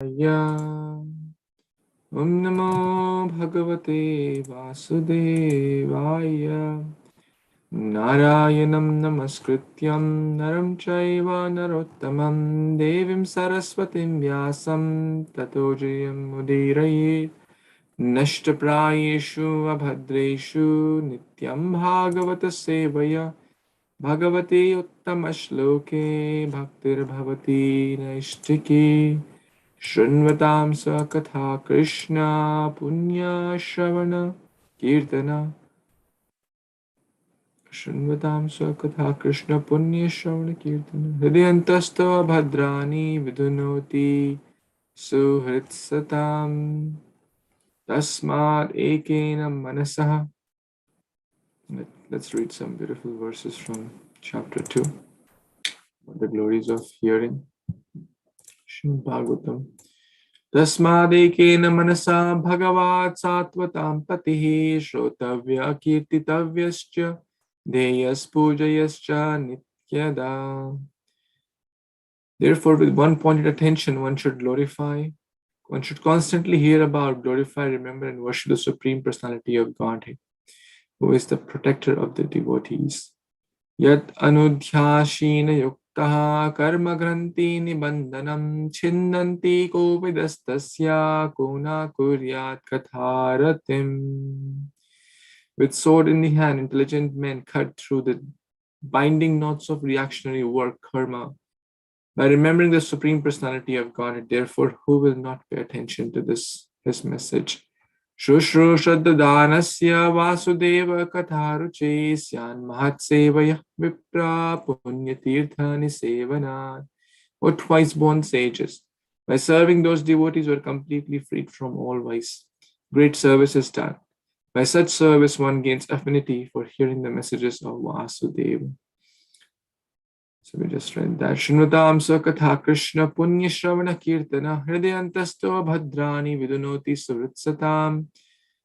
Om Namo Bhagavate Vasudevaya. Narayanam Namaskrityam Naram Chaiva Narottamam Devim Saraswatim Vyasam Tato Jayam Udirayet Nashtaprayeshu Abhadreshu Nityaṁ bhāgavata-sevayā Bhagavate Uttamashloke Bhaktir Bhavati Naishtike Shrinvatam Sakatha Krishna Punya Shravana Kirtana Shrinvatam Sakatha Krishna Punya Shravana Kirtana Hridayantasto Bhadrani Vidunoti Suhritsatam Tasmad Ekena Manasaha. Let's read some beautiful verses from chapter 2, the glories of hearing. Śrīmad-Bhāgavatam. Tasmadekena manasa bhagavat sattvatam patihi shrotavya kirtitavyascha deyas pujayascha nityada. Therefore, with one pointed attention, one should glorify, one should constantly hear about, glorify, remember, and worship the Supreme Personality of Godhead, who is the protector of the devotees. Yat anudhyashina yuktaha karma granti nibandhanam chinnanti kovidastasya kona kuryat katharatim. With sword in the hand, intelligent men cut through the binding knots of reactionary work, karma. By remembering the Supreme Personality of Godhead, therefore, who will not pay attention to his message? Shushrushadanasya vasudeva katharuche syan mahatsevaya vipra punyatirthani sevanat. O twice born sages, by serving those devotees who are completely freed from all vice, great service is done. By such service, one gains affinity for hearing the messages of Vasudeva. So we just read that. Shrinutam Sakatha Krishna Punya Shravana Kirtana Hridayantasto Bhadrani Vidunoti Suritsatam.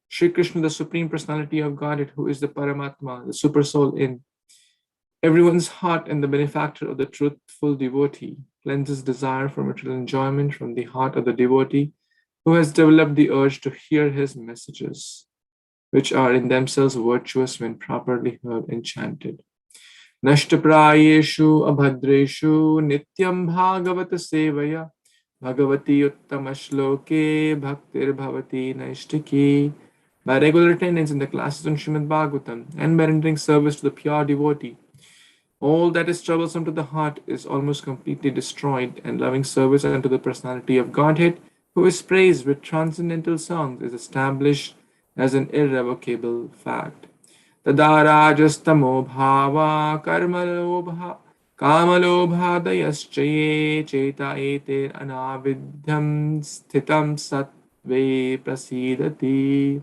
Shri Krishna, the Supreme Personality of Godhead, who is the Paramatma, the Super Soul in everyone's heart and the benefactor of the truthful devotee, cleanses desire for material enjoyment from the heart of the devotee who has developed the urge to hear his messages, which are in themselves virtuous when properly heard and chanted. Nashtaprayeshu abhadreshu Nityaṁ bhāgavata-sevayā Bhagavati uttamashloke bhaktir bhavati naishtiki. By regular attendance in the classes on Śrīmad-Bhāgavatam and by rendering service to the pure devotee, all that is troublesome to the heart is almost completely destroyed, and loving service unto the Personality of Godhead, who is praised with transcendental songs, is established as an irrevocable fact. Tadarajastamo bhava karmalobha kamalobhadayaschaye cheta ete anavidyam sthitam sattve prasidati.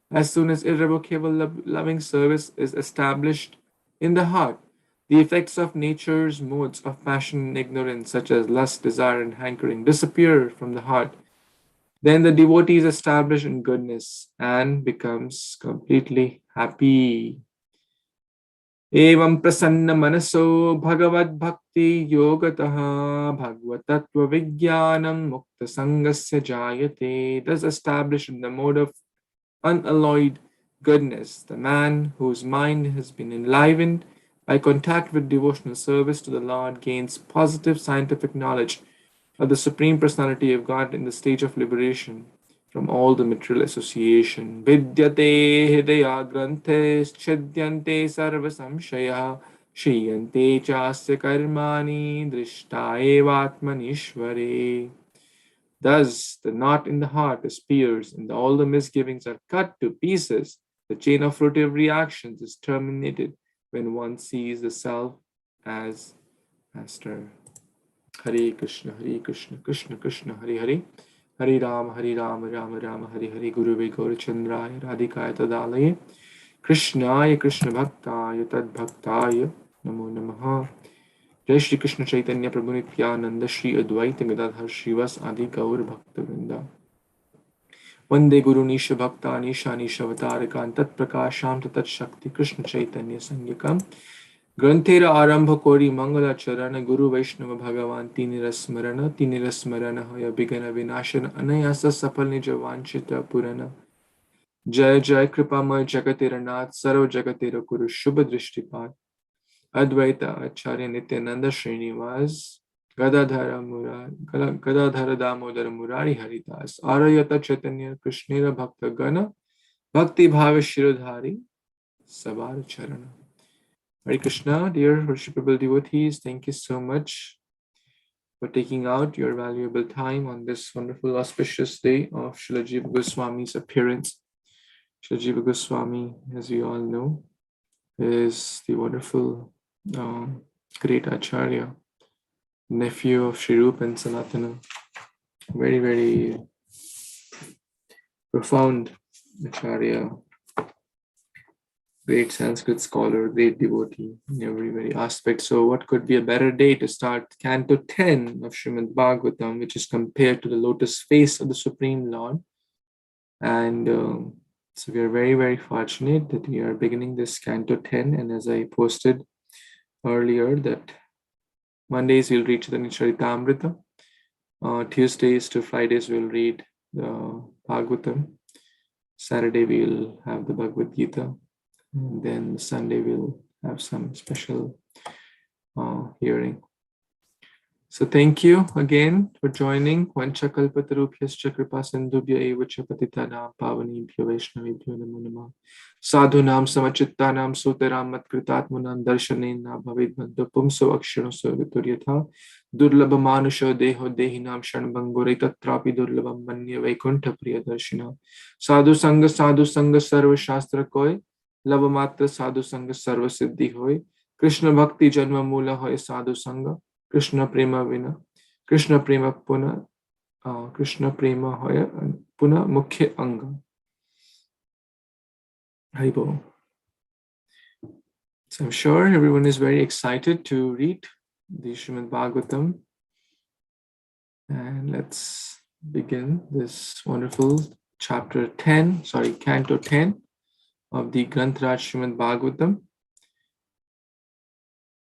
As soon as irrevocable loving service is established in the heart, the effects of nature's modes of passion and ignorance, such as lust, desire, and hankering, disappear from the heart. Then the devotee is established in goodness and becomes completely happy. Evam prasanna manaso bhagavad bhakti yogataha bhagavatattva vijnanam mukta sangasya jayate. Thus established in the mode of unalloyed goodness, the man whose mind has been enlivened by contact with devotional service to the Lord gains positive scientific knowledge of the Supreme Personality of God in the stage of liberation from all the material association. Vidyate hidaya granthes chidyante sarva samshaya shiyante chasya karmani drishta evatmanishvare. Thus, the knot in the heart is pierced, and all the misgivings are cut to pieces. The chain of fruitive reactions is terminated when one sees the self as master. Hare Kṛṣṇa, Hare Kṛṣṇa, Kṛṣṇa Kṛṣṇa, Hare Hare, Hare Rama, Rama Rama, Hare Hare, Guruve Gaurachandraya, Radhikaya Tadalaye, Krishnaya Krishna Bhaktaya Tad Bhaktaya, Namo Namaha. Jai Śrī Krishna Caitanya Prabhu Nityananda Śrī Advaita Gadadhar Śrīvas Adi Gaur Bhakta Vrinda. Vande Guru Nisha Bhakta Nisha Nisha Avatarakam Tat Prakasham Tat Shakti Krishna Caitanya Sanyakam Granthera arambha kori mangala charana Guru Vaishnava Bhagavan tinirasmarana hoya bigana vinashana anayasa sapal nija vanchita purana. Jai Jai Kripamay Jagatera Nath Sarva Jagatera Kuru Shubha Drishtipat Advaita Acharya Nityananda Srinivas Gadadhara Damodara Murari Haridas Arayata Chaitanya Krishnera Bhakta Gana Bhakti Bhava Shirodhari Sabar Charana. Hare Krishna, dear worshipable devotees, thank you so much for taking out your valuable time on this wonderful auspicious day of Srila Jiva Goswami's appearance. Srila Jiva Goswami, as we all know, is the wonderful great Acharya, nephew of Sri Rupa and Sanatana. Very, very profound Acharya, great Sanskrit scholar, great devotee in every very aspect. So what could be a better day to start Canto 10 of Śrīmad-Bhāgavatam, which is compared to the lotus face of the Supreme Lord. And so we are very, very fortunate that we are beginning this Canto 10. And as I posted earlier, that Mondays we'll read the Śrī Caitanya-caritāmṛta. Tuesdays to Fridays we'll read the Bhagavatam. Saturday we'll have the Bhagavad Gita. And then Sunday we'll have some special hearing. So thank you again for joining. Vanchakalpatarubhyascha kripa sindhubhya eva cha patitanam pavanebhyo vaishnavebhyo namo namah. Sadhunam samachittanam sutaram matkritatmanam darshanena bhavedbandhu pumso akshanoso vituryatha durlabhamanusho deho dehinam shanbangore tatrapi durlabham manya vaikuntha priyadarshina. Sadhu sanga sarva shastra koi labhamatra sadhu sanga sarva siddhi hoy. Krishna bhakti janma mula hoy sadhu sanga. Krishna prema vina, Krishna prema puna, Krishna prema hoya puna mukhya anga. Haribo. So I'm sure everyone is very excited to read the Śrīmad-Bhāgavatam. And let's begin this wonderful Canto 10 of the Granth-raj Śrīmad-Bhāgavatam.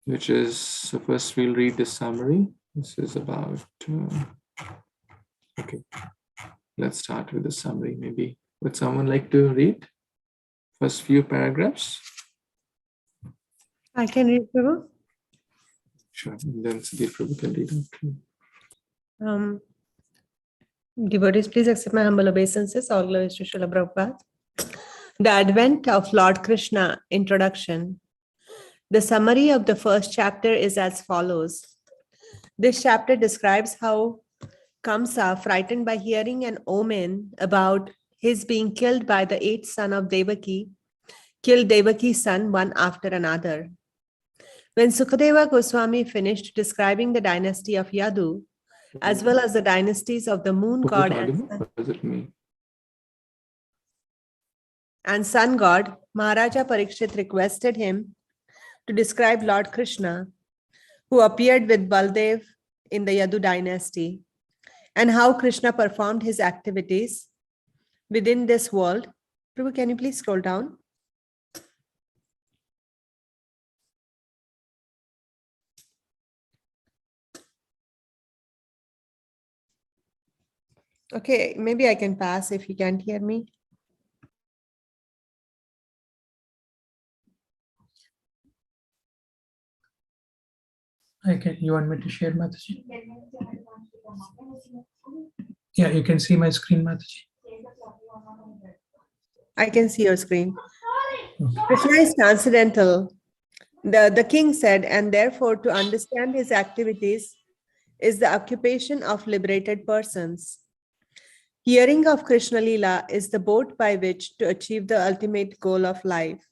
Which is, so first we'll read the summary. This is about, okay, let's start with the summary. Maybe, would someone like to read first few paragraphs? I can read, Prabhu. Sure, and then Sudhir Prabhu can read after. Devotees, please accept my humble obeisances. All glories to Srila Prabhupada. The Advent of Lord Krishna, Introduction. The summary of the first chapter is as follows. This chapter describes how Kamsa, frightened by hearing an omen about his being killed by the eighth son of Devaki, killed Devaki's son one after another. When Sukadeva Goswami finished describing the dynasty of Yadu, as well as the dynasties of the moon god and sun god, Maharaja Parikshit requested him to describe Lord Krishna, who appeared with Baldev in the Yadu dynasty, and how Krishna performed his activities within this world. Prabhu, can you please scroll down? Okay, maybe I can pass if you can't hear me. You want me to share, Mataji? Yeah, you can see my screen, Mataji. I can see your screen. Okay. Krishna is transcendental. The king said, and therefore to understand his activities is the occupation of liberated persons. Hearing of Krishna Lila is the boat by which to achieve the ultimate goal of life.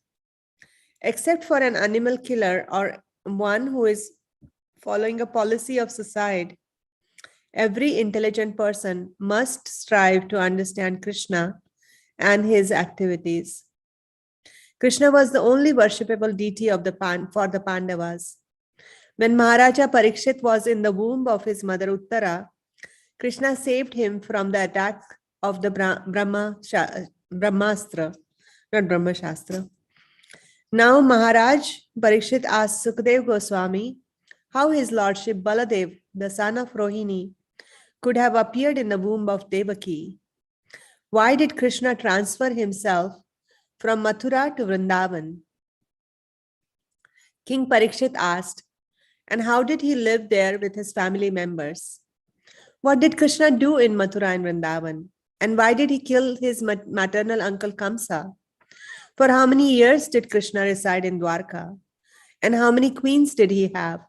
Except for an animal killer or one who is following a policy of suicide, every intelligent person must strive to understand Krishna and his activities. Krishna was the only worshipable deity of for the Pandavas. When Maharaja Parikshit was in the womb of his mother Uttara, Krishna saved him from the attack of the Brahmastra, not Brahmashastra. Now Maharaj Parikshit asked Sukadeva Goswami how his lordship Baladev, the son of Rohini, could have appeared in the womb of Devaki. Why did Krishna transfer himself from Mathura to Vrandavan? King Parikshit asked, and how did he live there with his family members? What did Krishna do in Mathura and Vrandavan? And why did he kill his maternal uncle Kamsa? For how many years did Krishna reside in Dwarka? And how many queens did he have?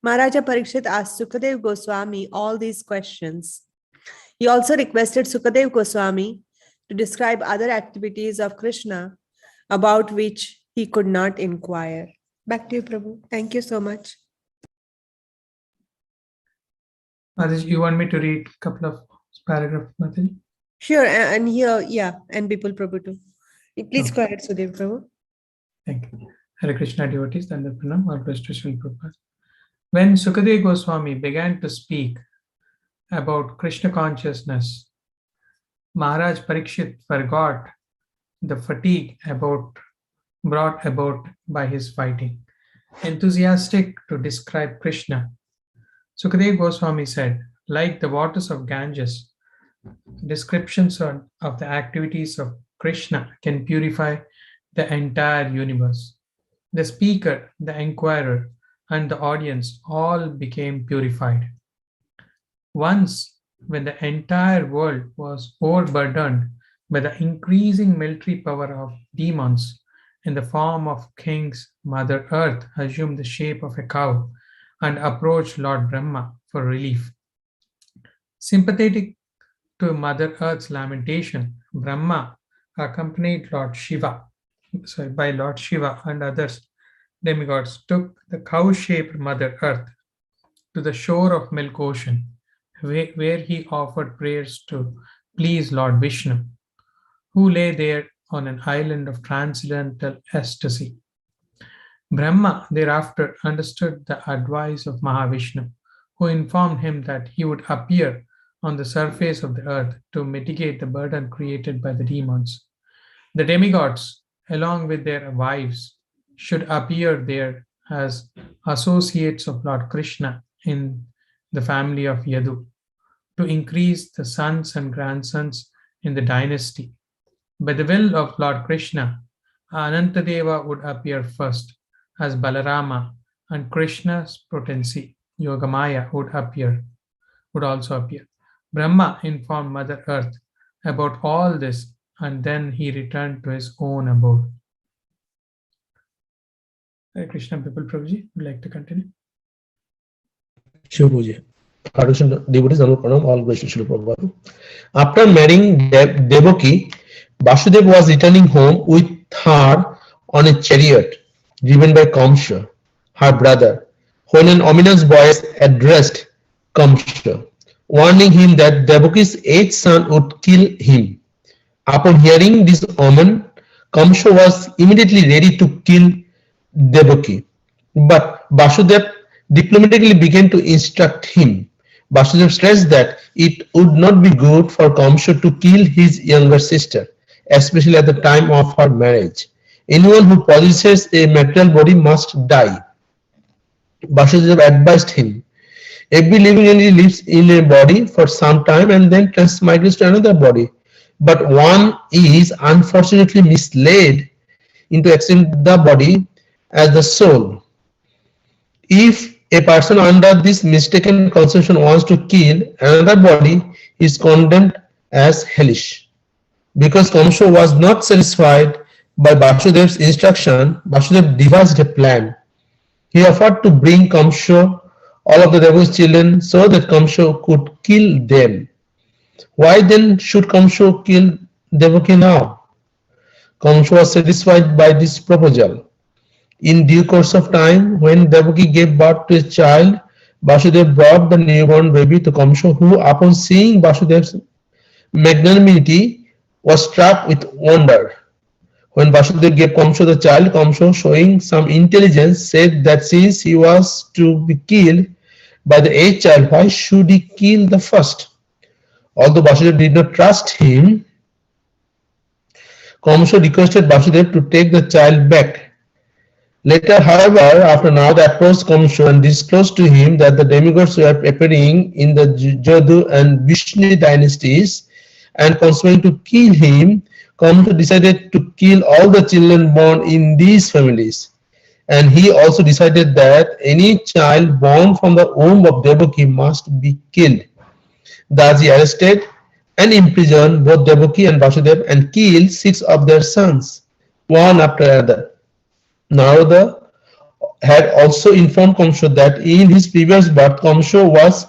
Maharaja Parikshit asked Sukadeva Goswami all these questions. He also requested Sukadeva Goswami to describe other activities of Krishna about which he could not inquire. Back to you, Prabhu. Thank you so much. Mataji, you want me to read a couple of paragraphs, Mataji? Sure, and here, yeah, and Bipul Prabhu too. Please go ahead, Sudev Prabhu. Thank you. Hare Krishna devotees, Danda Pranam, all praise to Srila Prabhupada. When Sukadeva Goswami began to speak about Krishna consciousness, Maharaj Parikshit forgot the fatigue brought about by his fighting. Enthusiastic to describe Krishna, Sukadeva Goswami said, like the waters of Ganges, descriptions of the activities of Krishna can purify the entire universe. The speaker, the inquirer, and the audience all became purified. Once, when the entire world was overburdened by the increasing military power of demons, in the form of kings, Mother Earth assumed the shape of a cow and approached Lord Brahma for relief. Sympathetic to Mother Earth's lamentation, Brahma, accompanied by Lord Shiva and others demigods, took the cow-shaped Mother Earth to the shore of Milk Ocean, where he offered prayers to please Lord Vishnu, who lay there on an island of transcendental ecstasy. Brahma thereafter understood the advice of Mahavishnu, who informed him that he would appear on the surface of the earth to mitigate the burden created by the demons. The demigods, along with their wives, should appear there as associates of Lord Krishna in the family of Yadu, to increase the sons and grandsons in the dynasty. By the will of Lord Krishna, Anantadeva would appear first as Balarama, and Krishna's potency, Yogamaya, would also appear. Brahma informed Mother Earth about all this, and then he returned to his own abode. Hare Krishna, Bipul Prabhuji, would like to continue? Sure, Puji. Hare Krishna devotees, Danda Pranam, all praise to Srila Prabhupada. After marrying Devaki, Vasudeva was returning home with her on a chariot driven by Kamsa, her brother, when an ominous voice addressed Kamsa, warning him that Devaki's 8th son would kill him. Upon hearing this omen, Kamsa was immediately ready to kill Devaki, but Vasudeva diplomatically began to instruct him. Vasudeva stressed that it would not be good for Kamsa to kill his younger sister, especially at the time of her marriage. Anyone who possesses a material body must die. Vasudeva advised him, every living entity lives in a body for some time and then transmigrates to another body. But one is unfortunately misled into accepting the body as the soul. If a person under this mistaken conception wants to kill another body, he is condemned as hellish. Because Kamsa was not satisfied by Vasudeva's instruction, Vasudeva devised a plan. He offered to bring Kamsa all of the Deva's children so that Kamsa could kill them. Why then should Kamsa kill Devaki now? Kamsa was satisfied by this proposal. In due course of time, when Devaki gave birth to a child, Vasudeva brought the newborn baby to Kamsa, who, upon seeing Vasudeva's magnanimity, was struck with wonder. When Vasudeva gave Kamsa the child, Kamsa, showing some intelligence, said that since he was to be killed by the 8th child, why should he kill the first? Although Vasudeva did not trust him, Kamsa requested Vasudeva to take the child back Later, however, after Narada approached Kamsa and disclosed to him that the demigods were appearing in the Jadu and Vishnu dynasties and conspiring to kill him, Kamsa decided to kill all the children born in these families. And he also decided that any child born from the womb of Devaki must be killed. Thus he arrested and imprisoned both Devaki and Vasudeva and killed 6 of their sons, one after another. Narada had also informed Kamsa that in his previous birth Kamsa was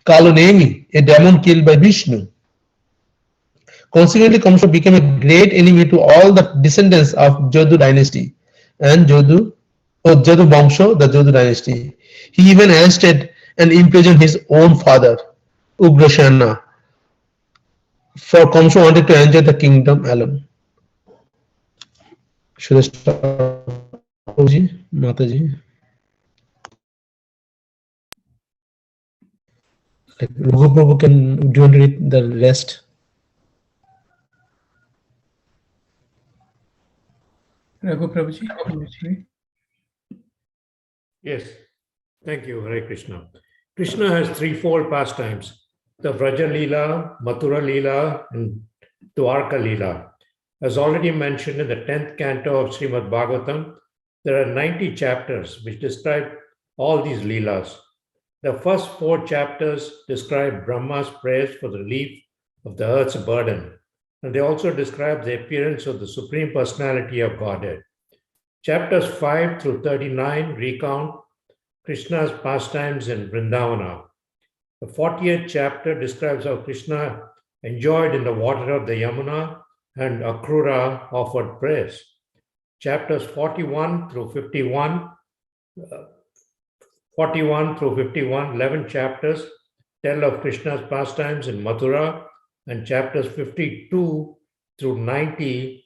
Kalunemi, a demon killed by Vishnu. Consequently, Kamsa became a great enemy to all the descendants of Jadu dynasty and Jadu Vamsha, the Jadu dynasty. He even arrested and imprisoned his own father, Ugrasena, for Kamsa wanted to enjoy the kingdom alone. Should I stop, Prabhuji? Mataji? Like Raghu Prabhu, do you want to read the rest? Raghu Prabhuji. Yes, thank you, Hare Krishna. Krishna has threefold pastimes: the Vraja Leela, Mathura Leela, and Dwarka Leela. As already mentioned in the 10th canto of Śrīmad-Bhāgavatam, there are 90 chapters which describe all these Leelas. The first 4 chapters describe Brahma's prayers for the relief of the earth's burden, and they also describe the appearance of the Supreme Personality of Godhead. Chapters 5 through 39 recount Krishna's pastimes in Vrindavana. The 40th chapter describes how Krishna enjoyed in the water of the Yamuna and Akrura offered prayers. Chapters 41 through 51, 11 chapters tell of Krishna's pastimes in Mathura, and chapters 52 through 90,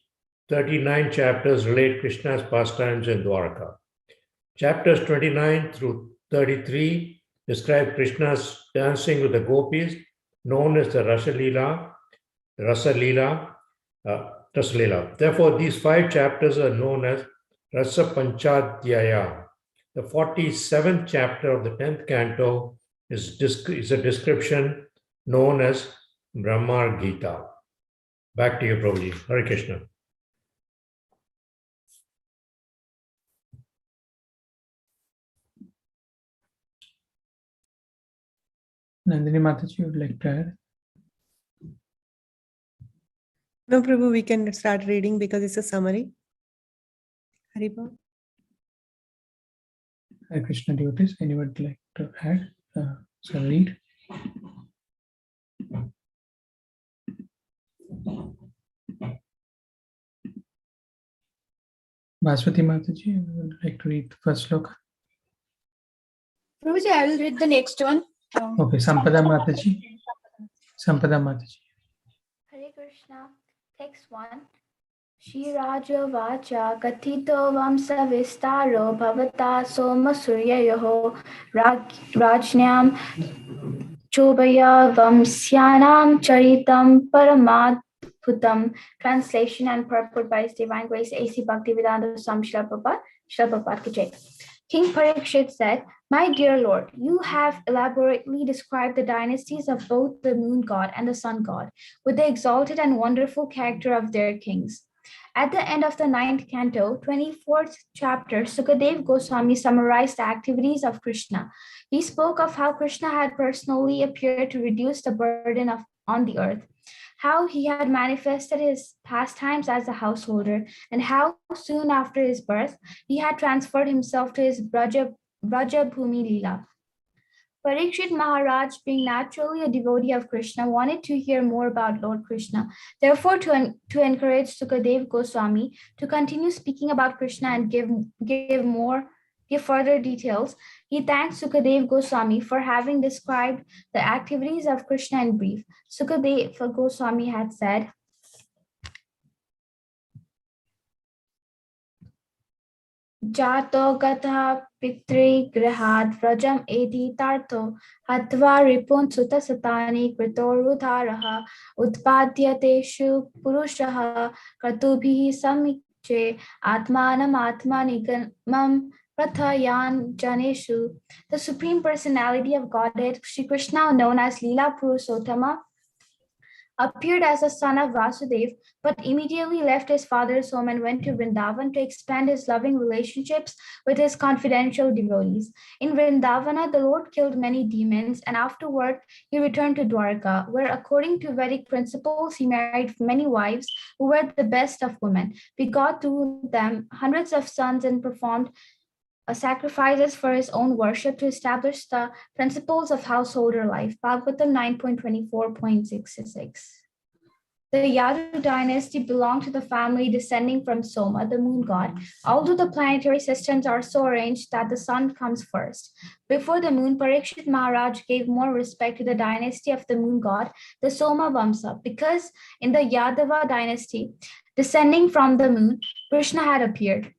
39 chapters relate Krishna's pastimes in Dwarka. Chapters 29 through 33 describe Krishna's dancing with the gopis, known as the Rasa Leela. Therefore, these 5 chapters are known as Rasa Panchadhyaya. The 47th chapter of the 10th canto is a description known as Brahma Gita. Back to you, Prabhuji. Hare Krishna. Nandini Mataji, you would like to add? No, Prabhu, we can start reading because it's a summary. Haribol. Hare Krishna devotees, anyone would like to add? So read. Baswati Mataji, would like to read the first sloka? Prabhuji, I will read the next one. Okay, Sampada Mataji. Hare Krishna, text 1. Shri Raja Vacha Kathito Vamsa Vistaro Bhavata Soma Suryayoho Rajnyam Chobaya Vamsyanam Charitam Paramadbhutam. Translation and purport by His Divine Grace A.C. Bhaktivedanta Swami Srila Prabhupada Ki Jai. King Parikshit said, "My dear Lord, you have elaborately described the dynasties of both the moon god and the sun god, with the exalted and wonderful character of their kings." At the end of the 9th canto, 24th chapter, Sukadeva Goswami summarized the activities of Krishna. He spoke of how Krishna had personally appeared to reduce the burden on the earth, how he had manifested his pastimes as a householder, and how soon after his birth, he had transferred himself to his Braja Bhumi Leela. Parikshit Maharaj, being naturally a devotee of Krishna, wanted to hear more about Lord Krishna. Therefore, to encourage Sukadeva Goswami to continue speaking about Krishna and give further details, he thanked Sukadeva Goswami for having described the activities of Krishna in brief. Sukadeva Goswami had said, Jato gatha pitri grihad vrajam edi tarto hatva ripun sutta satani kritorudharaha utpadyateshu purushaha katubhihi che atmanam atmanikamam prathayan janeshu. The Supreme Personality of Godhead, Shri Krishna, known as Leela Purushottama, appeared as the son of Vasudev, but immediately left his father's home and went to Vrindavan to expand his loving relationships with his confidential devotees. In Vrindavana, the Lord killed many demons, and afterward he returned to Dwarka, where, according to Vedic principles, he married many wives who were the best of women, begot to them hundreds of sons, and performed sacrifices for his own worship to establish the principles of householder life. Bhagavatam 9.24.66. The Yadu dynasty belonged to the family descending from Soma, the moon god, although the planetary systems are so arranged that the sun comes first. Before the moon, Parikshit Maharaj gave more respect to the dynasty of the moon god, the Soma Vamsa, because in the Yadava dynasty, descending from the moon, Krishna had appeared.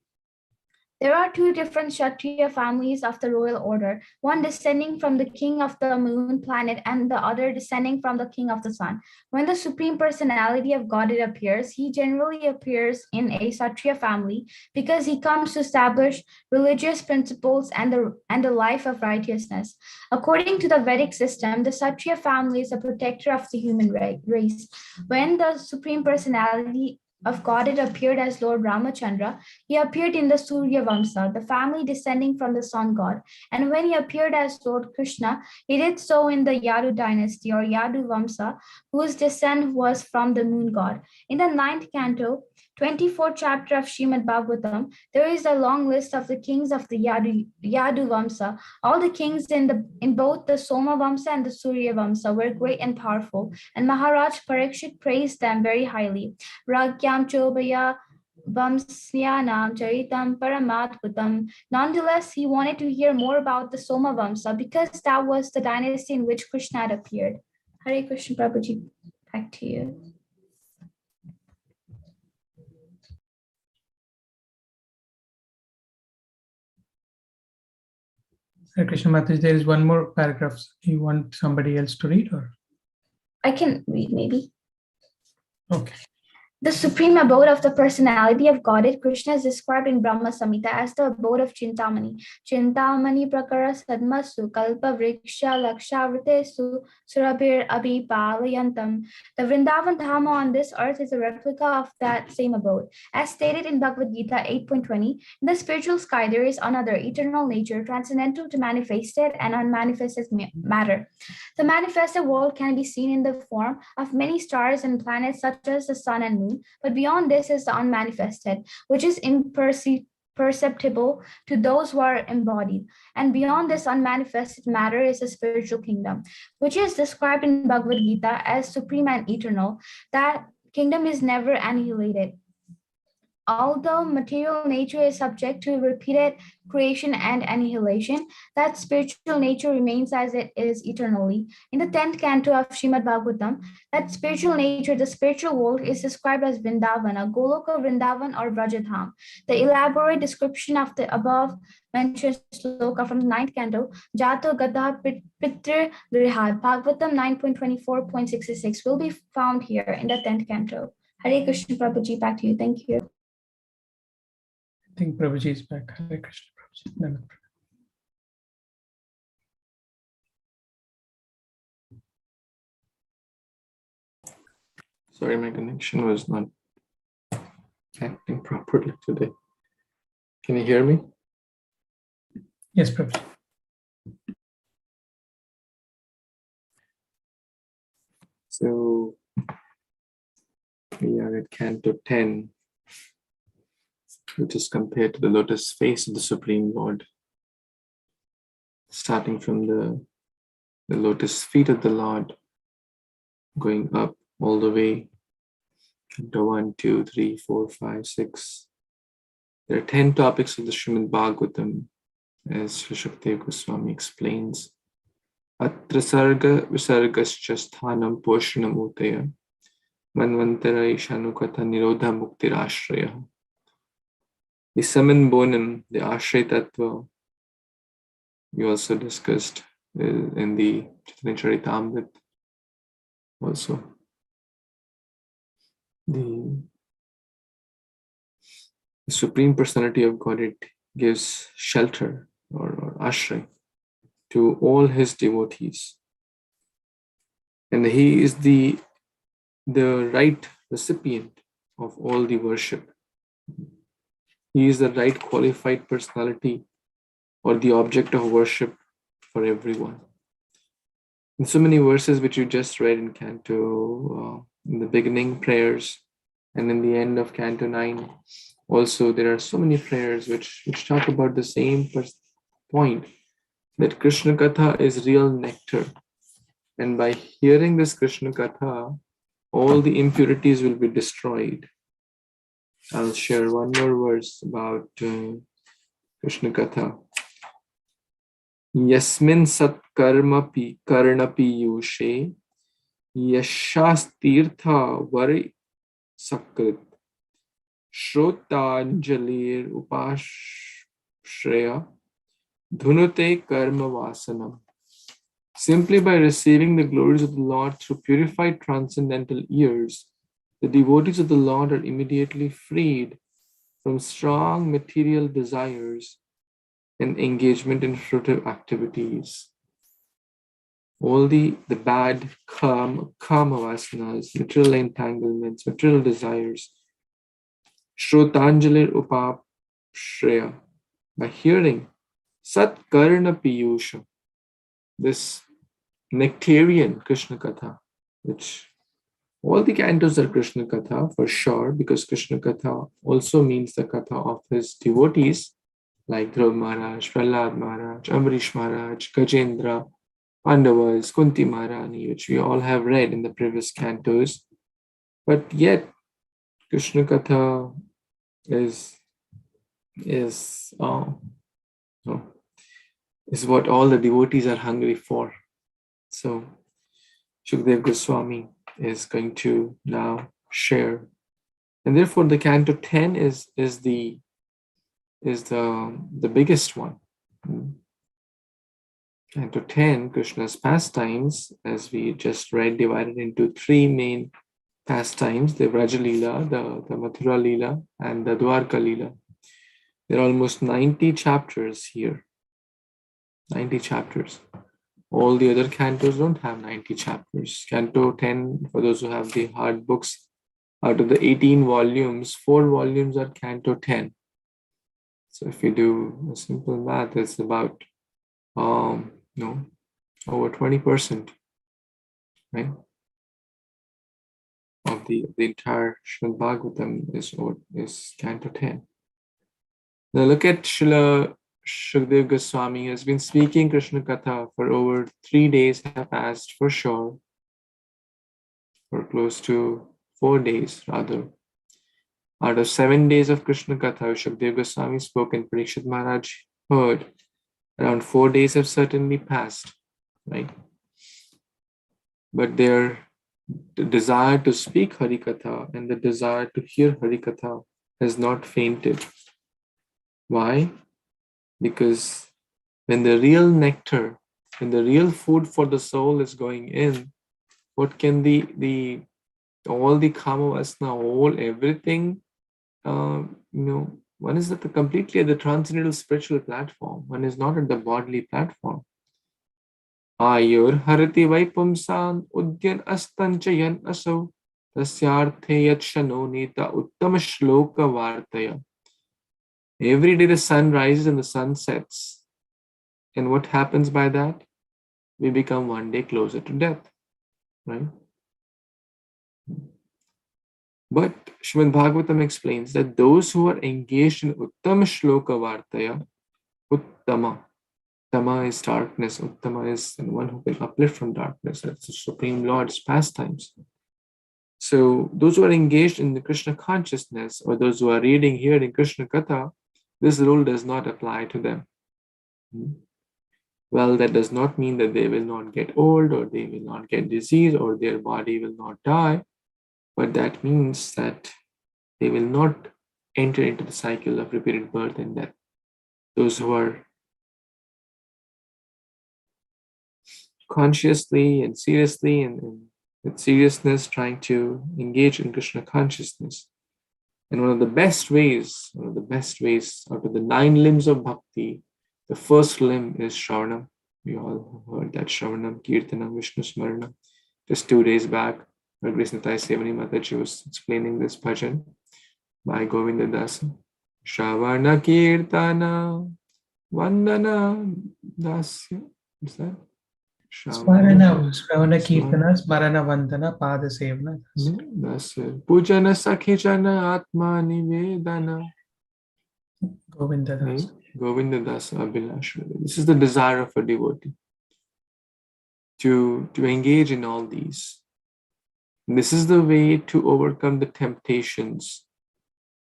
There are two different Kshatriya families of the royal order, one descending from the king of the moon planet and the other descending from the king of the sun. When the Supreme Personality of Godhead appears, he generally appears in a Kshatriya family because he comes to establish religious principles and the life of righteousness. According to the Vedic system, the Kshatriya family is a protector of the human race. When the Supreme Personality of Godhead appeared as Lord Ramachandra, he appeared in the Surya Vamsa, the family descending from the sun god. And when he appeared as Lord Krishna, he did so in the Yadu dynasty or Yadu Vamsa, whose descent was from the moon god. In the 9th canto, 24th chapter of Śrīmad-Bhāgavatam, there is a long list of the kings of the Yadu Vamsa. All the kings in both the Soma Vamsa and the Surya Vamsa were great and powerful, and Maharaj Parikshit praised them very highly. Ragyam Chobaya Vamsyanam Charitam Paramatvatam. Nonetheless, he wanted to hear more about the Soma Vamsa because that was the dynasty in which Krishna had appeared. Hare Kṛṣṇa Prabhuji, back to you. Hare Krishna Mataji, there is one more paragraph. You want somebody else to read, or? I can read maybe. Okay. The supreme abode of the personality of Godhead, Krishna, is described in Brahma Samhita as the abode of Chintamani. Chintamani prakara sadmasu kalpa vriksha lakshavritesu surabhir abhipalayantam. The Vrindavan Dhama on this earth is a replica of that same abode. As stated in Bhagavad Gita 8.20, in the spiritual sky there is another eternal nature, transcendental to manifested and unmanifested matter. The manifested world can be seen in the form of many stars and planets such as the sun and moon. But beyond this is the unmanifested, which is imperceptible to those who are embodied. And beyond this unmanifested matter is the spiritual kingdom, which is described in Bhagavad Gita as supreme and eternal. That kingdom is never annihilated. Although material nature is subject to repeated creation and annihilation, that spiritual nature remains as it is eternally. In the 10th canto of Śrīmad-Bhāgavatam, that spiritual nature, the spiritual world, is described as Vrindavana, Goloka Vrindavan or Vrajadham. The elaborate description of the above mentioned sloka from the 9th canto, Jato Gata Pitr Grihad, Bhagavatam 9.24.66, will be found here in the 10th canto. Hare Kṛṣṇa Prabhuji, back to you. Thank you. I think Prabhuji is back. Hare Kṛṣṇa Prabhuji. Sorry, my connection was not acting properly today. Can you hear me? Yes, Prabhuji. So we are at Canto 10, which is compared to the lotus face of the Supreme Lord. Starting from the lotus feet of the Lord, going up all the way. Canto 1, 2, 3, 4, 5, 6. There are 10 topics of the Śrīmad-Bhāgavatam, as Śrī Caitanya Goswami explains. Atra sarga visargascha sthanam poshanam utaya manvantara ishanukatha nirodha muktirashraya. The summon bonum, the ashray tattva, we also discussed in the Caitanya-caritāmṛta also. The the Supreme Personality of Godhead gives shelter or ashray to all his devotees. And he is the right recipient of all the worship. He is the right qualified personality or the object of worship for everyone. In so many verses which you just read in Canto, in the beginning prayers, and in the end of Canto 9, also there are so many prayers which talk about the same point, that Krishna Katha is real nectar. And by hearing this Krishna Katha, all the impurities will be destroyed. I'll share one more verse about Krishna Katha. Yasmin sat karmapi karnapi yushe yashastirtha vari sakrit shrotanjalir upashreya dhunute karma vasanam. Simply by receiving the glories of the Lord through purified transcendental ears, the devotees of the Lord are immediately freed from strong material desires and engagement in fruitive activities. All the bad karma vasanas, material entanglements, material desires, shrotanjalir upashreya, by hearing sat karna piyusha, this nectarian Krishna Katha, which all the cantos are Krishna Katha for sure, because Krishna Katha also means the Katha of his devotees like Dhruv Maharaj, Prahlad Maharaj, Amrish Maharaj, Gajendra, Pandavas, Kunti Maharani, which we all have read in the previous cantos. But yet, Krishna Katha is what all the devotees are hungry for. So, Shukdev Goswami is going to now share, and therefore the Canto 10 is the biggest one. Canto 10, Krishna's pastimes, as we just read, divided into three main pastimes: the Vraja Leela, the Mathura Leela, and the Dwarka Leela. There are almost 90 chapters here. 90 chapters. All the other cantos don't have 90 chapters. Canto 10, for those who have the hard books, out of the 18 volumes, 4 volumes are Canto 10. So if you do a simple math, it's about over 20%, right? Of the entire Śrīmad-Bhāgavatam is Canto 10. Now look at Srila Shukdev Goswami has been speaking Krishna Katha for over 3 days have passed for sure, or close to 4 days rather. Out of 7 days of Krishna Katha, Shukdev Goswami spoke and Parikshit Maharaj heard. Around 4 days have certainly passed, right? But the desire to speak Hari Katha and the desire to hear Hari Katha has not fainted. Why? Because when the real nectar, when the real food for the soul is going in, what can all the kama vasana, everything, one is completely at the transcendental spiritual platform. One is not at the bodily platform. Ayur harati vaipumsan udyan astanchayan aso tasyarthe yatshano nita uttama shloka vartaya. Every day the sun rises and the sun sets. And what happens by that? We become one day closer to death, right? But Śrīmad-Bhāgavatam explains that those who are engaged in Uttama Shloka Vartaya, Uttama is darkness, Uttama is one who can uplift from darkness. That's the Supreme Lord's pastimes. So those who are engaged in the Krishna consciousness, or those who are reading here in Krishna Katha, this rule does not apply to them. Well, that does not mean that they will not get old, or they will not get disease, or their body will not die. But that means that they will not enter into the cycle of repeated birth and death. Those who are consciously and seriously and with seriousness trying to engage in Krishna consciousness And one of the best ways out of the 9 limbs of bhakti, the first limb is Shravanam. We all heard that Shravanam, Kirtanam, Vishnu Smaranam. Just 2 days back, Krishna Sevani Mataji was explaining this bhajan by Govinda Das. Shravana Kirtana Vandana Dasya. What's that? Smarana Kirtana, Smarana Vandana, Pada Sevana. That's it. Pujana Sakhijana Atma Nivedana. Govinda Das. Govinda Das Abhilash. This is the desire of a devotee. To engage in all these. This is the way to overcome the temptations.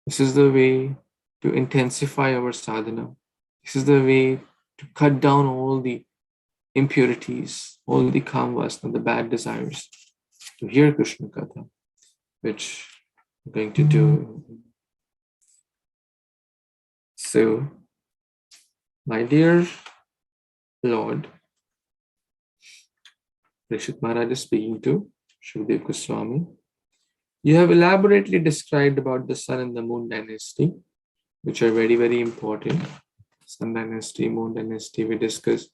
This is the way to intensify our sadhana. This is the way to cut down all the impurities, all the kamvas and the bad desires. To hear Krishna Katha, which I'm going to do. So, my dear Lord, Parikshit Maharaj is speaking to Shukdev Goswami. You have elaborately described about the sun and the moon dynasty, which are very, very important. Sun dynasty, moon dynasty, we discussed.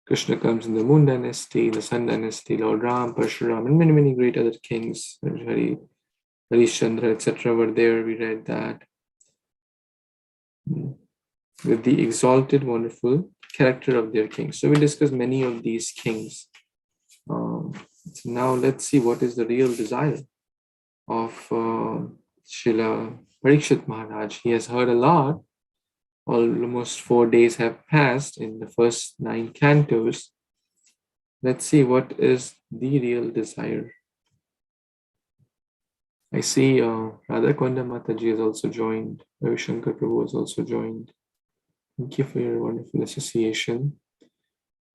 Krishna comes in the moon dynasty, the sun dynasty, Lord Ram, Parshuram, and many, many great other kings, Harishchandra, etc. were there. We read that. With the exalted, wonderful character of their kings. So we discussed many of these kings. So now let's see what is the real desire of Shilla Parikshit Maharaj. He has heard a lot. Almost 4 days have passed in the first 9 cantos. Let's see what is the real desire. I see Radha Konda Mataji has also joined. Ravi Shankar Prabhu has also joined. Thank you for your wonderful association.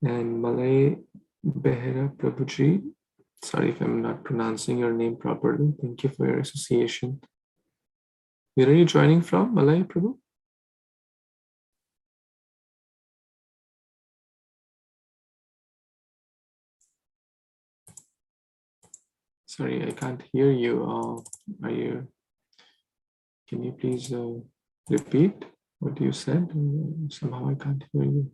And Malay Behera Prabhuji, sorry if I'm not pronouncing your name properly. Thank you for your association. Where are you joining from, Malay Prabhu? Sorry, I can't hear you. Can you please repeat what you said? Somehow I can't hear you.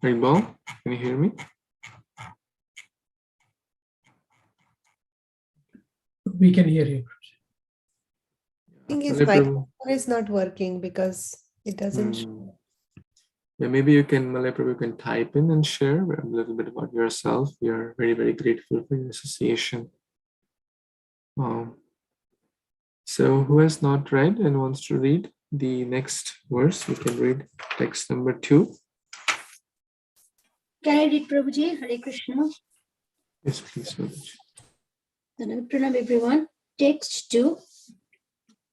Rainbow, can you hear me? We can hear you. I think his Malay Prabhu. microphone is not working because it doesn't show. Yeah, maybe you can, Malay Prabhu, you can type in and share a little bit about yourself. We are very, very grateful for your association. So who has not read and wants to read the next verse? We can read text number 2. Can I read, Prabhuji? Hare Kṛṣṇa. Yes, please, Prabhuji. Pranam, everyone. Text 2.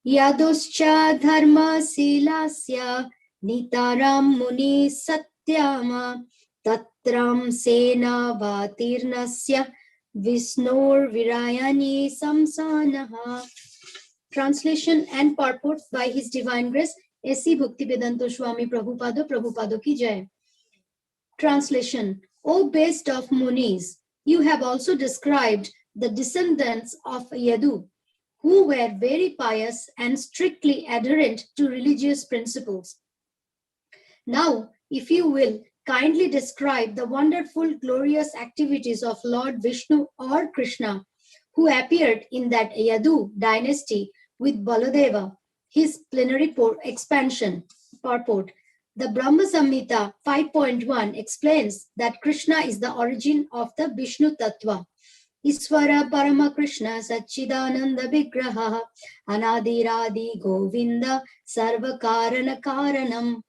Yadoscha dharma silasya nitaram muni satyama tatram sena vatirnasya visnur virayani samsanaha. Translation and purport by His Divine Grace A.C. Bhaktivedanta Swami Prabhupada ki jai. Translation. O best of Munis, you have also described the descendants of Yadu, who were very pious and strictly adherent to religious principles. Now, if you will, kindly describe the wonderful, glorious activities of Lord Vishnu or Krishna, who appeared in that Yadu dynasty with Baladeva, his plenary expansion. Purport. The Brahma Samhita 5.1 explains that Krishna is the origin of the Vishnu Tattva. Isvara Parama Krishna Satchidananda Vigraha Anadiradi Govinda Sarva Karana Karanam.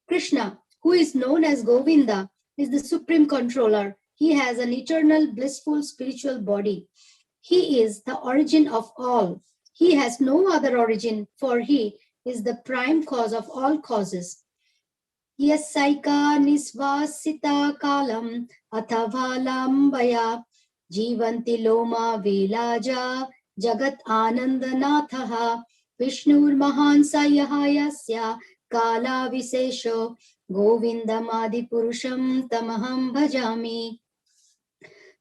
Krishna, who is known as Govinda, is the supreme controller. He has an eternal, blissful spiritual body. He is the origin of all. He has no other origin, for he is the prime cause of all causes. Yasaika nisvasita kalam athavalambaya jivanti loma vilaja jagat anandanathaha vishnur mahansa yahayasya kala visesho govindam adipurusham tamaham bhajami.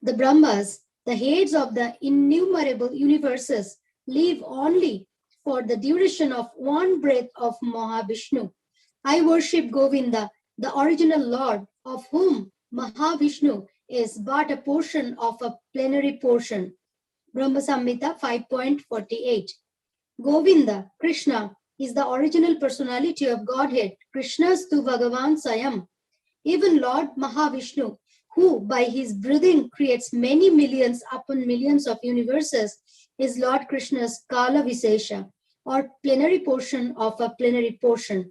The Brahmas, the heads of the innumerable universes, live only for the duration of one breath of Mahavishnu. I worship Govinda, the original Lord, of whom Mahavishnu is but a portion of a plenary portion. Brahma Samhita 5.48. Govinda, Krishna, is the original personality of Godhead, Krishna's tu Bhagavan Sayam. Even Lord Mahavishnu, who by his breathing creates many millions upon millions of universes, is Lord Krishna's Kala Visesha, or plenary portion of a plenary portion.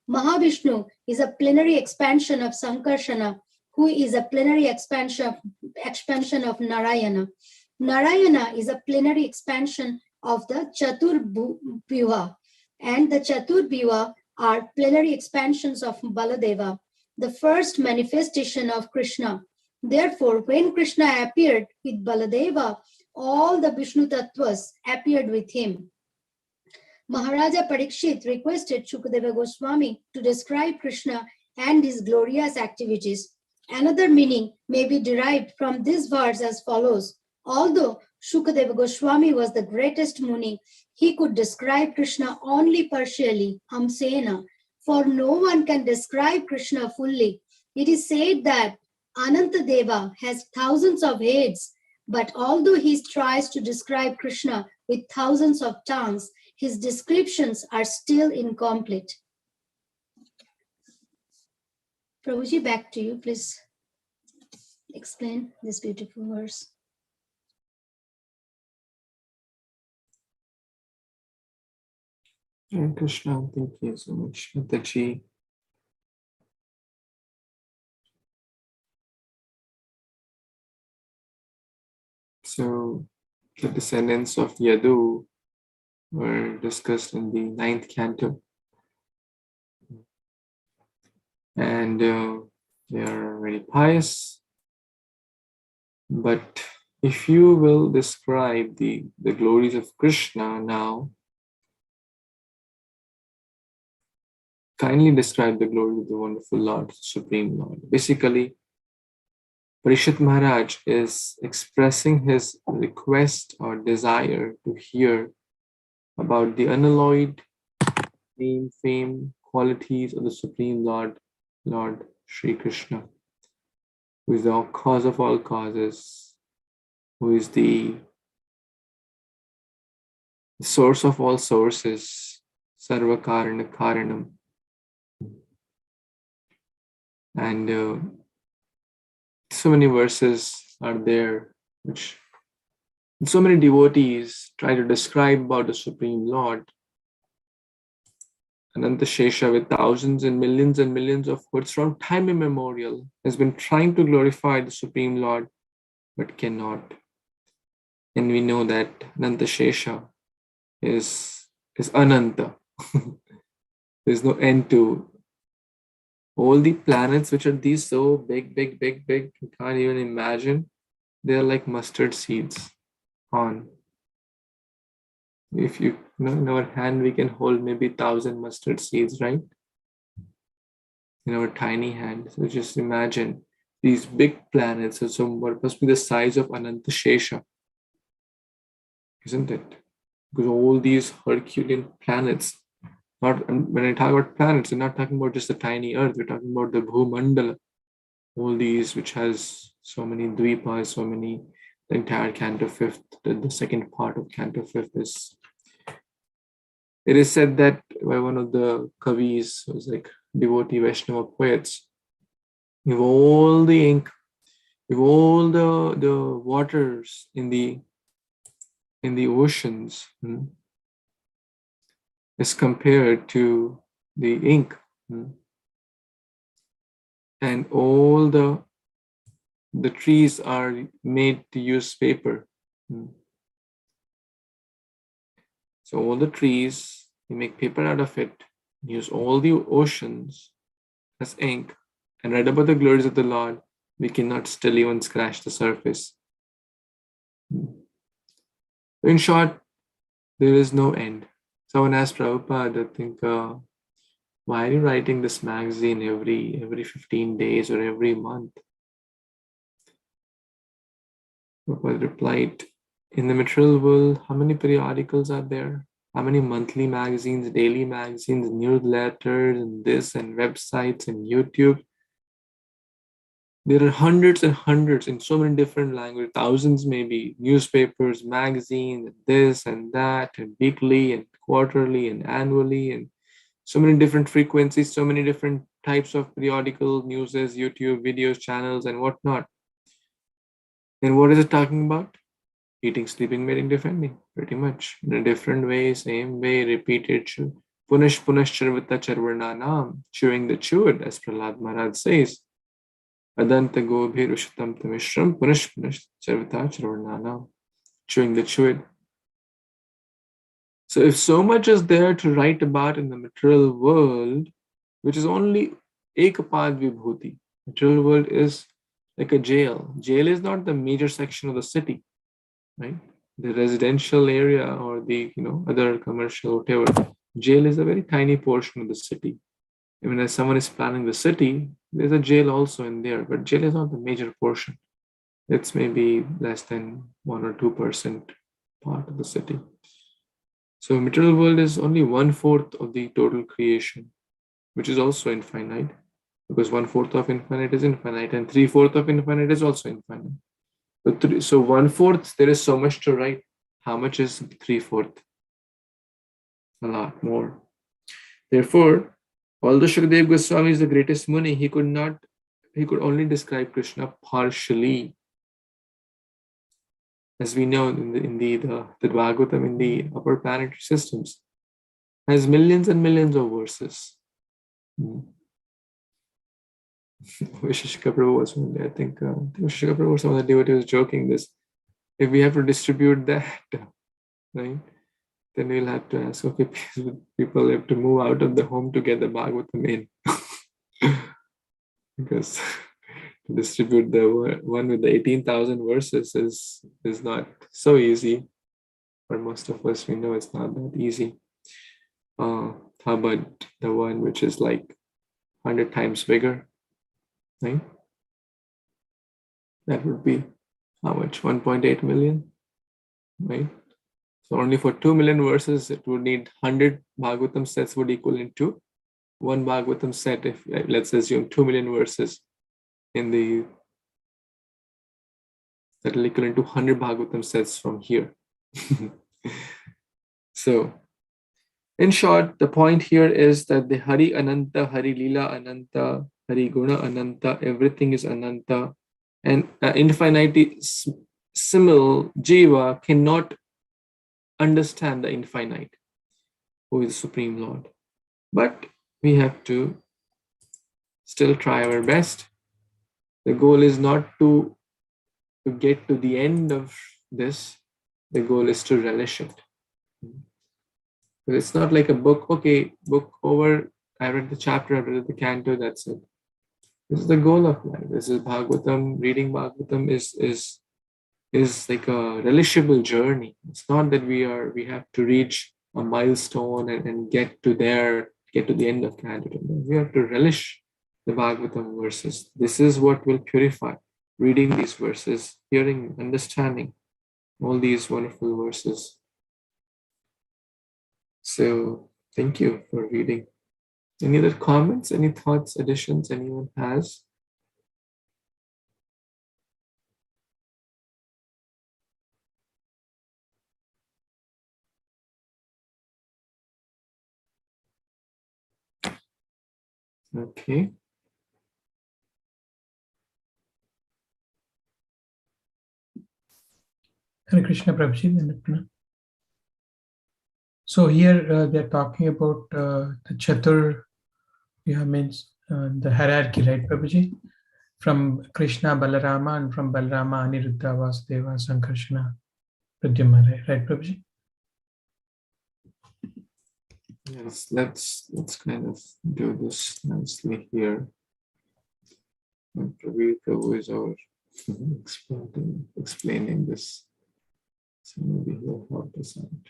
Mahavishnu is a plenary expansion of Sankarshana, who is a plenary expansion of Narayana. Narayana is a plenary expansion of the Chaturbhuva, and the Chaturbhuva are plenary expansions of Baladeva, the first manifestation of Krishna. Therefore, when Krishna appeared with Baladeva, all the Vishnu Tattvas appeared with him. Maharaja Parikshit requested Shukadeva Goswami to describe Krishna and his glorious activities. Another meaning may be derived from this verse as follows. Although Shukadeva Goswami was the greatest Muni, he could describe Krishna only partially, Amsena, for no one can describe Krishna fully. It is said that Anantadeva has thousands of heads, but although he tries to describe Krishna with thousands of tongues, his descriptions are still incomplete. Prabhuji, back to you. Please explain this beautiful verse. Hare Krishna, thank you so much, Mataji. So, the descendants of Yadu were discussed in the 9th canto. And they are very pious. But if you will describe the glories of Krishna now, kindly describe the glory of the wonderful Lord, Supreme Lord. Basically, Parikshit Maharaj is expressing his request or desire to hear about the unalloyed name, fame, qualities of the Supreme Lord, Lord Śrī Krishna, who is the cause of all causes, who is the source of all sources, Sarva Karana Karanam. And so many verses are there which so many devotees try to describe about the Supreme Lord. Ananta Shesha, with thousands and millions of words from time immemorial, has been trying to glorify the Supreme Lord, but cannot. And we know that Ananta Shesha is Ananta. There's no end to all the planets, which are these so big, you can't even imagine. They're like mustard seeds on. If you know, in our hand, we can hold maybe 1,000 mustard seeds, right? In our tiny hand. So just imagine these big planets. So what must be the size of Ananta Shesha, isn't it? Because all these Herculean planets, when I talk about planets, we're not talking about just the tiny Earth. We're talking about the Bhumandala. All these, which has so many dvipas, so many. The entire Canto 5th, the second part of Canto 5th is. It is said that by one of the Kavis, who was like devotee Vaishnava poets, if all the ink, if all the waters in the oceans is compared to the ink, and all the trees are made to use paper. So all the trees, we make paper out of it, use all the oceans as ink, and read about the glories of the Lord, we cannot still even scratch the surface. In short, there is no end. Someone asked Prabhupada, I think, Why are you writing this magazine every 15 days or every month? Prabhupada replied, in the material world, how many periodicals are there? How many monthly magazines, daily magazines, newsletters, and this, and websites, and YouTube? There are hundreds and hundreds in so many different languages, thousands maybe, newspapers, magazines, this and that, and weekly, and quarterly, and annually, and so many different frequencies, so many different types of periodical newses, YouTube videos, channels, and whatnot. And what is it talking about? Eating, sleeping, mating, defending, pretty much. In a different way, same way, repeated. Punish bhāgavata-sevayā, chewing the chewed, as Prahlad Maharaj says. Adanta gobhir ushatam tamishram, punish bhāgavata-sevayā, chewing the chewed. So if so much is there to write about in the material world, which is only ekapad vibhuti, material world is like a jail. Jail is not the major section of the city, right? The residential area or the other commercial whatever. Jail is a very tiny portion of the city. Even as someone is planning the city, there's a jail also in there, but jail is not the major portion. It's maybe less than 1 or 2% part of the city. So material world is only 1/4 of the total creation, which is also infinite, because 1/4 of infinite is infinite, and 3/4 of infinite is also infinite. So 1/4, there is so much to write. How much is 3/4? A lot more. Therefore, although Shukadeva Goswami is the greatest Muni, he could only describe Krishna partially. As we know, in the Bhagavatam in the upper planetary systems has millions and millions of verses. Visheshika Prabhu was one day, I think Visheshika Prabhu or some of the devotee was joking this. If we have to distribute that, right, then we'll have to ask, okay, people have to move out of the home to get the Bhagavatam in. Because to distribute the one with the 18,000 verses is not so easy. For most of us, we know it's not that easy. How about the one which is like 100 times bigger, right? That would be how much? 1.8 million, right? So only for 2 million verses, it would need 100 Bhagavatam sets would equal into one Bhagavatam set. If let's assume 2 million verses that will equal into 100 Bhagavatam sets from here. So, in short, the point here is that the Hari Ananta, Hari Lila Ananta, Hari Guna Ananta, everything is Ananta, and infinitesimal Jiva cannot understand the infinite, who is the Supreme Lord. But we have to still try our best. The goal is not to get to the end of this. The goal is to relish it. But it's not like a book, okay, book over, I read the chapter, I read the canto, that's it. This is the goal of life. This is Bhagavatam. Reading Bhagavatam is like a relishable journey. It's not that we have to reach a milestone and get to the end of canto. We have to relish the Bhagavatam verses. This is what will purify. Reading these verses, hearing, understanding all these wonderful verses. So thank you for reading. Any other comments, any thoughts, additions anyone has? Okay. Hare Krishna Prabhuji and Nityaṁ. So here they're talking about the Chatur, means the hierarchy, right, Prabhuji? From Krishna, Balarama, and from Balarama, Aniruddha, Vasudeva, Sankarshana, Pradyumna, right, Prabhuji? Yes, let's kind of do this nicely here. And Prabhu is our explaining this. So maybe he'll help us out.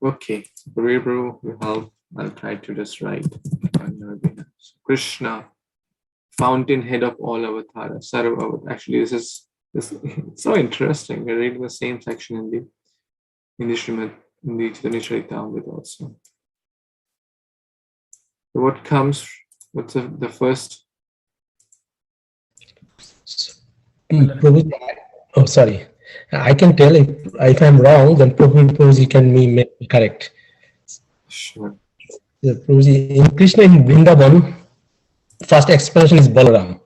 Okay, Prabhu, you help. I'll try to just write. Krishna, fountainhead of all avatars. Actually, this it's so interesting. We're reading the same section in the Śrīmad, in the Caitanya-caritāmṛta also. So what comes? What's the first? Prabhu, oh, sorry. I can tell if I'm wrong, then Prabhuji can make me correct. Sure. The Prabhuji, in Krishna in Vrindavan, first expansion is Balaram.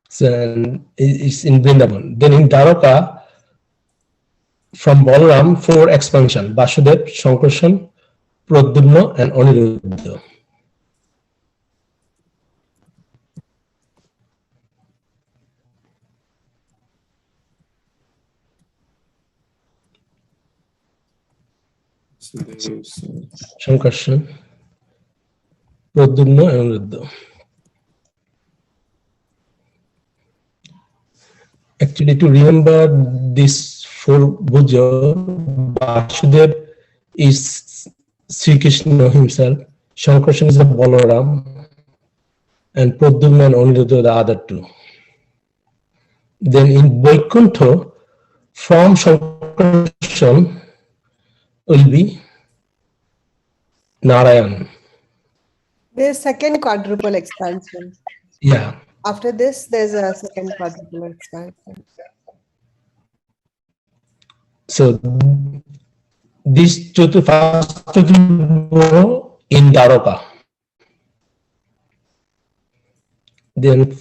So it's in Vrindavan. Then in Dwaraka, from Balaram, 4 expansion: Vasudev, Sankarshan, Pradyumna, and Aniruddha. Sankarshan, Pradyumna, and Aniruddha. Actually, to remember this 4 Bhuja, Vasudev is Sri Krishna himself, Sankarshan is the Balaram, and Pradyumna and Aniruddha the other 2. Then in Vaikuntha, from Sankarshan will be Narayan. There's second quadruple expansion. Yeah. After this, there's a second quadruple expansion. So this first in Dwaraka. Then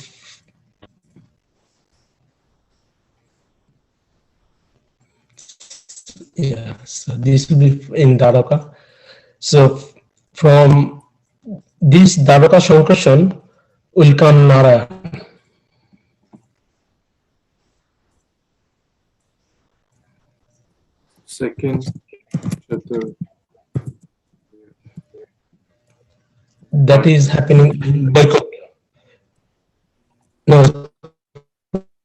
yeah, so this will be in Dwaraka. So from this Dwaraka Sankarshan will come Narayan. Second, Chatur. That is happening in Vaikuntha. No,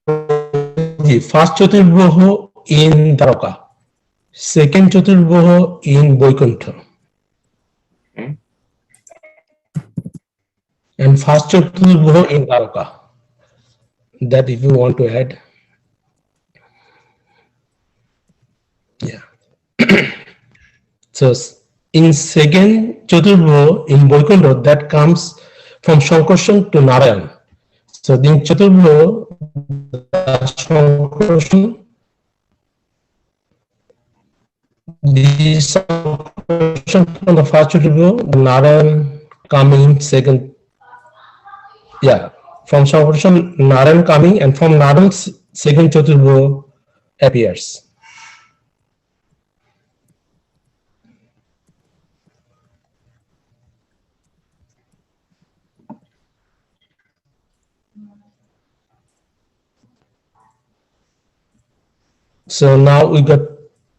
the first Chaturboho in Dwaraka, second Chaturboho in Vaikuntha. Okay. And first Chaturboho in Dwaraka. That if you want to add. Yeah. So in second Chaturboho in Vaikuntha, that comes from Sankarshan to Narayan. So in Chaturboho, Sankarshan, this Sankarshan from the first Chaturboho, Narayan coming second. Yeah, from Sankarshan, Narayan coming, and from Narayan, second Chaturboho appears. So now we got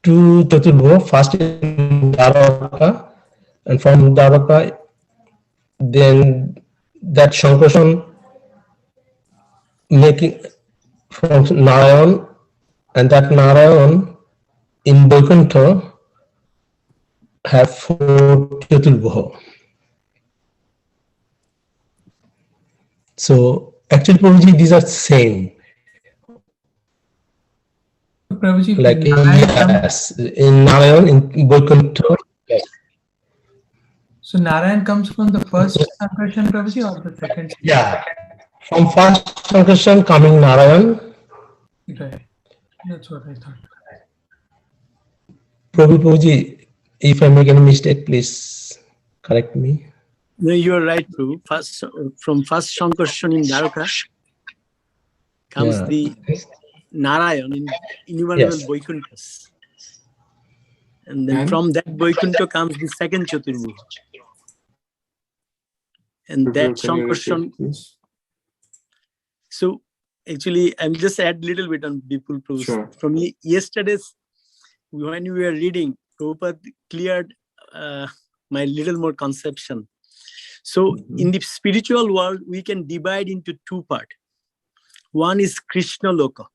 2 Chaturboho, first in Dwaraka, and from Dwaraka, then that Sankarshan making from Narayan, and that Narayan in Vaikuntha have 4 Chaturboho. So actually, Prabhuji, these are same. Prabhuji, Like in Narayan, in Vaikuntha. Yes. So Narayan comes from the first Sankarshan, Prabhuji, or the second? Yeah, from first Sankarshan coming Narayan. Right. That's what I thought. Prabhuji, if I make any mistake, please correct me. No, you are right, Prabhu. First, from first Sankarshan in Dwaraka comes the Narayan in innumerable Vaikunthas. And then from that Vaikuntha comes the second Chaturboho. And that Sankarshan. So actually, I'm just add a little bit on Bipul Prabhu. Sure. From yesterday's, when we were reading, Prabhupada cleared my little more conception. So in the spiritual world, we can divide into two parts. One is Krishna Loka.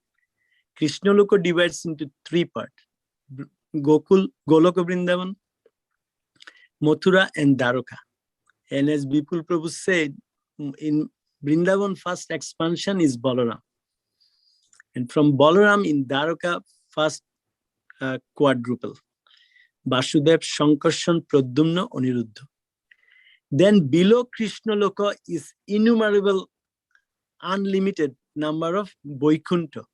Krishna Loka divides into three parts: Gokul, Goloka Vrindavan, Mathura, and Dwaraka. And as Bipul Prabhu said, in Vrindavan, first expansion is Balaram. And from Balaram in Dwaraka, first quadruple: Vasudev, Shankarshan, Pradyumna, Aniruddha. Then below Krishna Loka is innumerable, unlimited number of Vaikuntha.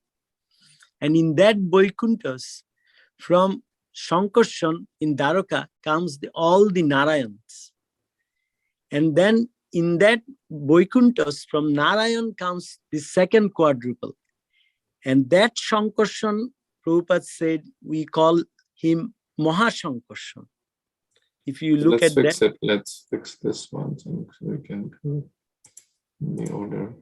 And in that Vaikunthas, from Shankarshan in Dwaraka comes all the Narayans. And then in that Vaikunthas, from Narayan comes the second quadruple. And that Shankarshan, Prabhupada said, we call him Mahashankarshan. If you look at that. Let's fix this one so we can go in the order.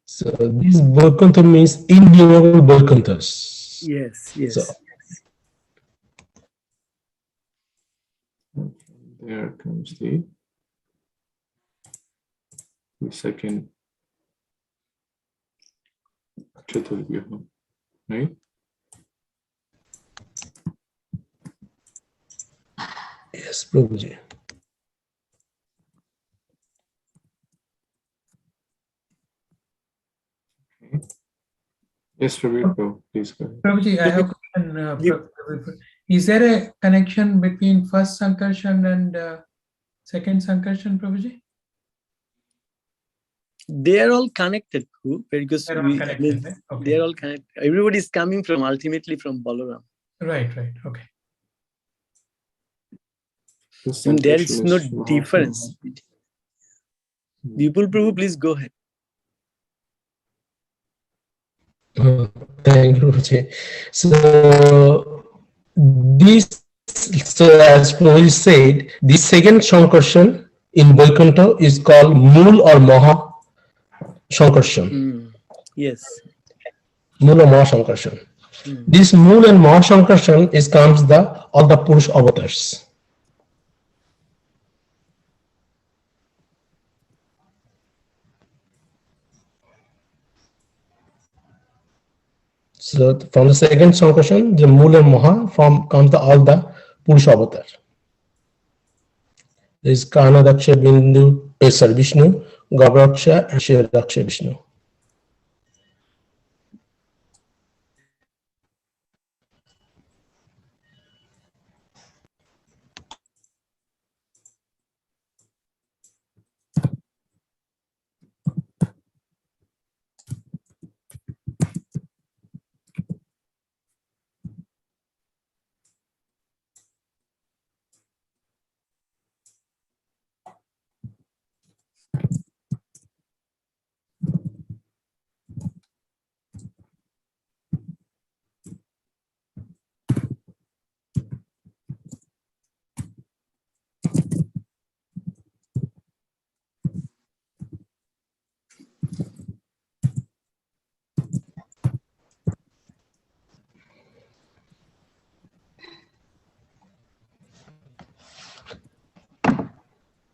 So this Vaikuntha means innumerable Vaikunthas. Yes, yes. So, there comes the second Chaturvyuha, right? yes, Prabhuji. Yes, Prabhu, please go ahead. Prabhuji, I have a question. Is there a connection between first Sankarshan and second Sankarshan, Prabhuji? They are all connected, because They're all connected, right? Okay. they are all connected. Everybody is coming from ultimately from Balaram. Right, okay. And there is no difference. Vipul Prabhu, please go ahead. Thank you, Prabhuji. So this, so as Prabhuji said, the second Shankarshan in Vaikuntha is called Mool or Maha Shankarshan. Yes. Mool or Maha Shankarshan. This Mool and Maha Shankarshan is comes all the Purush avatars. So from the second Sankarshan, the Mool and Maha comes all the Purusha avatar. There is Kanadaksha Bindu, Pesar Vishnu, Gavraksha, and Shiradaksha Vishnu.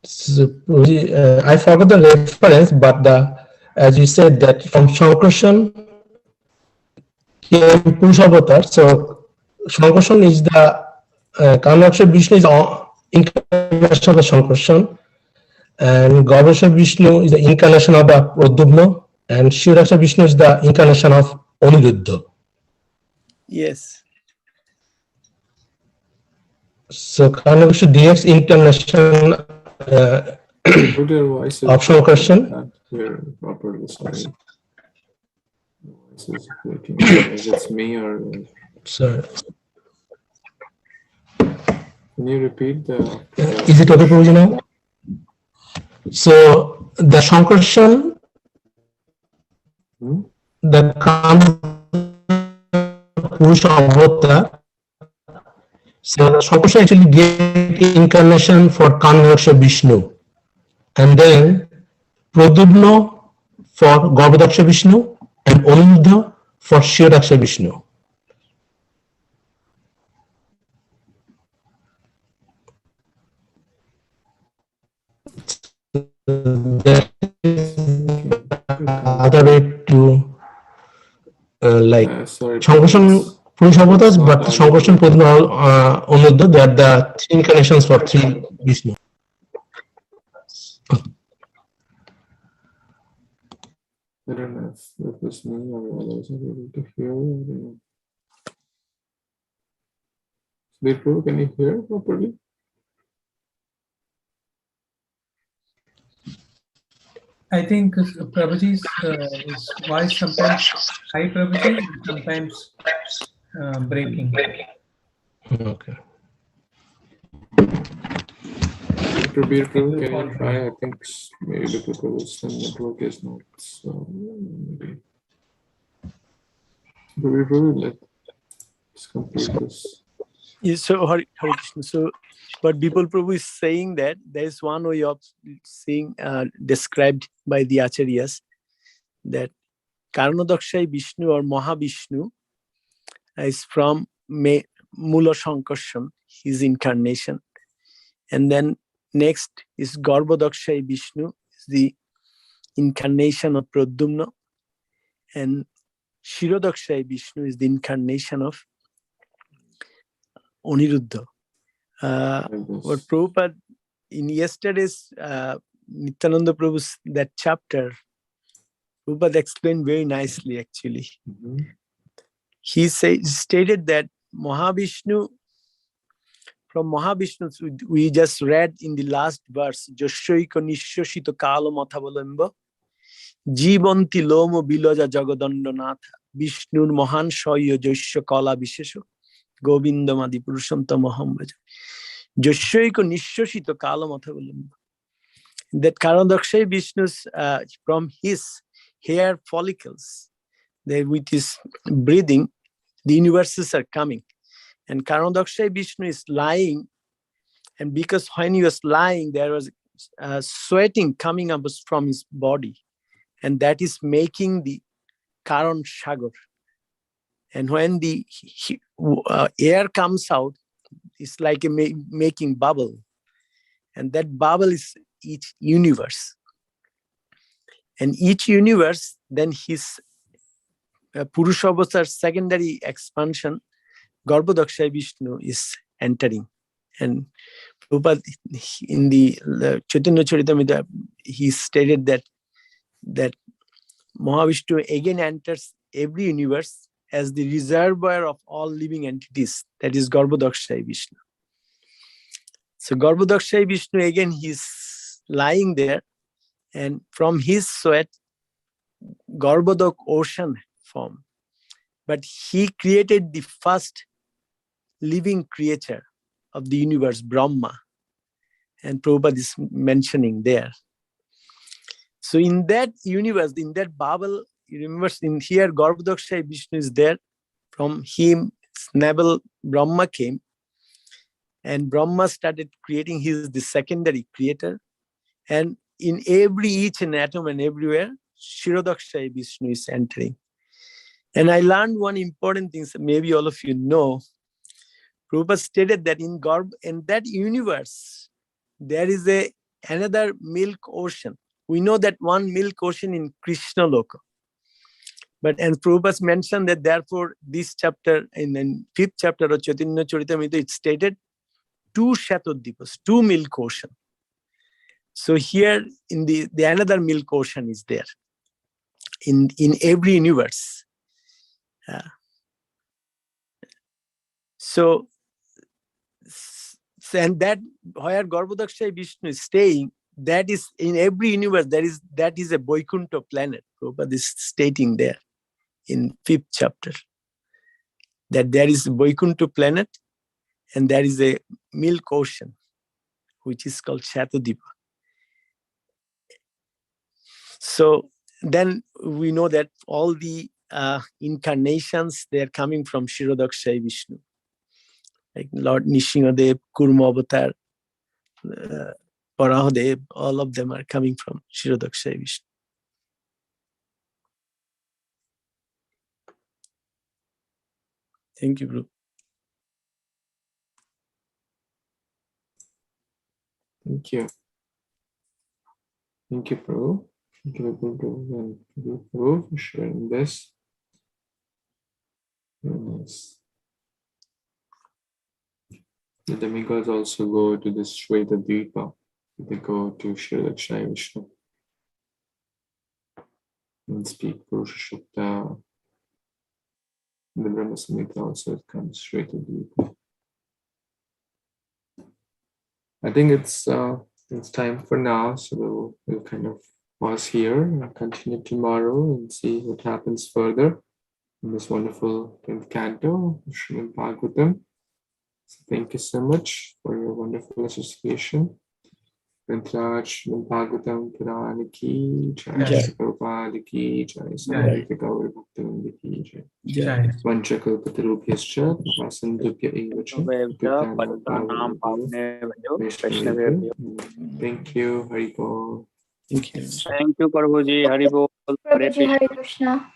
So, I forgot the reference, but as you said that from Shankarshan came Purusha avatar. So Shankarshan is the Kanadaksha Vishnu is incarnation of the Shankarshan, and Gavraksha Vishnu is the incarnation of the Pradyumna, and Shiradaksha Vishnu is the incarnation of Aniruddha. Yes. So Kanadaksha DX incarnation of Shankarshan. Properly, sorry. Voice is breaking. Is it me or? Sorry. Can you repeat the? Is it okay, Prabhuji, now? So the Shankarshan that comes Purusha avatar. So the Shankarshan actually gave incarnation for Kanadaksha Vishnu. and then Pradyumna for Garbhodaksha Vishnu and Aniruddha for Kshirodaksha Vishnu. That is other way to like Shankarshan Purushabhatas, but Shankarshan Pradyumna Aniruddha, they are the three incarnations for three Vishnu. I don't know if that was me or others are able to hear. Sridhar, can you hear properly? I think Prabhuji's voice sometimes high, Prabhuji, sometimes breaking. Okay. Prabir, can you try? I think maybe the proposal network is not. So maybe. Prabir, let's complete this. Yes, so Hare Krishna. So, but Bipul Prabhu is saying that there is one way of seeing described by the Acharyas that Karanodakshai Vishnu or Mahavishnu is from Mula Shankarshan, his incarnation. And then next is Garbhodakshai Vishnu, is the incarnation of Pradyumna. And Kshirodakshai Vishnu is the incarnation of Aniruddha. What Prabhupada in yesterday's Nityananda Prabhu's that chapter, Prabhupada explained very nicely actually. He stated that Mahavishnu, from Mahavishnu, we just read in the last verse, Joshoiko Nishoshito Kalo Mathabalambo, Jibanti Lomo Biloja Jagadandonatha, Vishnur Mohan Shoyo Josho Kala Bishesho, Govindamadi Purushanta Mahambaja. Joshoiko Nishoshito Kala Mathabalambo. That Karanodakshai Vishnu's from his hair follicles, with his breathing, the universes are coming. And Karanodakshai Vishnu is lying, and because when he was lying, there was sweating coming up from his body, and that is making the Karan Sagar. And when the air comes out, it's like making bubble, and that bubble is each universe. And each universe, then his Purushabhasa's secondary expansion, Garbhodakshai Vishnu is entering. And Prabhupada in the Chaitanya Caritāmṛta, he stated that Mahavishnu again enters every universe as the reservoir of all living entities, that is Garbhodakshai Vishnu. So Garbhodakshai Vishnu again, he's lying there, and from his sweat, Garbhodak ocean formed. But he created the first living creature of the universe, Brahma. And Prabhupada is mentioning there. So in that universe, in that bubble, you remember in here, Garbhodakshai Vishnu is there. From him, navel Brahma came. And Brahma started creating the secondary creator. And in each and atom and everywhere, Kshirodakshai Vishnu is entering. And I learned one important thing, so maybe all of you know. Prabhupada stated that in that universe, there is another milk ocean. We know that one milk ocean in Krishna Loka. But and Prabhupada mentioned that therefore this chapter, in the 5th chapter of Chaitanya Caritāmṛta, it stated 2 Shatodvipas, 2 milk ocean. So here in the another milk ocean is there in every universe. So and that where Garbhodakshai Vishnu is staying, that is in every universe, that is a Vaikuntha planet. Prabhupada is stating there in 5th chapter that there is a Vaikuntha planet and there is a milk ocean which is called Shatodvipa. So then we know that all the incarnations, they are coming from Kshirodakshai Vishnu. Like Lord Nishingadev, Kurma Avatar, Varahadev, all of them are coming from Shirodaksha Vishnu. Thank you, Prabhu. Thank you. Thank you, Prabhu. Thank you, Prabhu, for sharing this. Very nice. The demigods also go to this Shweta Dvipa. They go to Shirodaksha Vishnu and speak Purusha Shukta. The Brahma Samhita also comes Shweta Dvipa. I think it's time for now, so we'll kind of pause here and continue tomorrow and see what happens further in this wonderful 10th canto of Śrīmad-Bhāgavatam. So thank you so much for your wonderful association. Śrīmad-Bhāgavatam Purana ki jai, Śrīla Prabhupada ki jai, Samaveta Gaura Bhaktivinoda ki jai. Jai. Vanchakalpatarubhyascha Vasandubhya Evacha Thank you, Hari Bol. Thank you. Thank you, Prabhuji. Hari Bol. Hare Prabhuji, Krishna. Hare Krishna.